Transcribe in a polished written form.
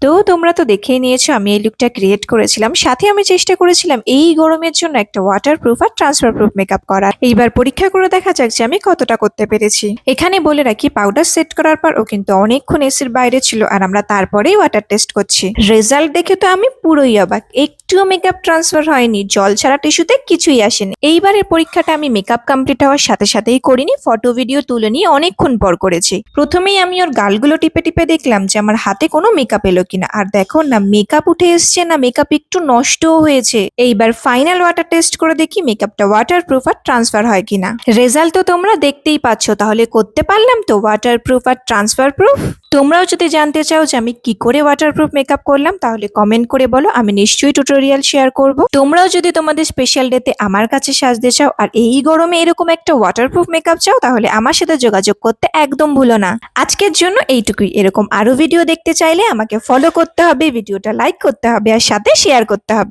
তো তোমরা তো দেখেই নিয়েছো আমি এই লুকটা ক্রিয়েট করেছিলাম, সাথে আমি চেষ্টা করেছিলাম এই গরমের জন্য একটা ওয়াটারপ্রুফ আর ট্রান্সফার প্রুফ মেকআপ করার। এইবার পরীক্ষা করে দেখা যাক যে আমি কতটা করতে পেরেছি। এখানে বলে রাখি, পাউডার সেট করার পর ও কিন্তু অনেকক্ষণ এসির বাইরে ছিল আর আমরা তারপরেই ওয়াটার টেস্ট করছি। রেজাল্ট দেখে তো আমি পুরোই অবাক, একটুও মেকআপ ট্রান্সফার হয়নি, জল ছাড়া টিস্যুতে কিছুই আসেনি। এইবারের পরীক্ষাটা আমি মেকআপ কমপ্লিট হওয়ার সাথে সাথেই করিনি, ফটো ভিডিও তুলে নিয়ে অনেকক্ষণ পর করেছি। প্রথমেই আমি ওর গালগুলো টিপে টিপে দেখলাম যে আমার হাতে কোনো মেকআপ এলো কিনা, আর দেখো না মেকআপ উঠে এসছে, না মেকআপ একটু নষ্টও হয়েছে। এইবার ফাইনাল ওয়াটার টেস্ট করে দেখি মেকআপটা ওয়াটারপ্রুফ আর ট্রান্সফার হয় কিনা। রেজাল্ট তো তোমরা দেখতেই পাচ্ছ, তাহলে করতে পারলাম তো ওয়াটারপ্রুফ আর ট্রান্সফার প্রুফ। তোমরাও যদি জানতে চাও যে আমি কি করে ওয়াটারপ্রুফ মেকআপ করলাম, তাহলে কমেন্ট করে বলো, আমি নিশ্চয়ই টিউটোরিয়াল শেয়ার করব। তোমরাও যদি তোমাদের স্পেশাল ডেতে আমার কাছে সাজতে চাও আর এই গরমে এরকম একটা ওয়াটারপ্রুফ মেকআপ চাও, তাহলে আমার সাথে যোগাযোগ করতে একদম ভুলো না। আজকের জন্য এইটুকুই। এরকম আরো ভিডিও দেখতে চাইলে আমাকে ফলো করতে হবে, ভিডিওটা লাইক করতে হবে আর সাথে শেয়ার করতে হবে।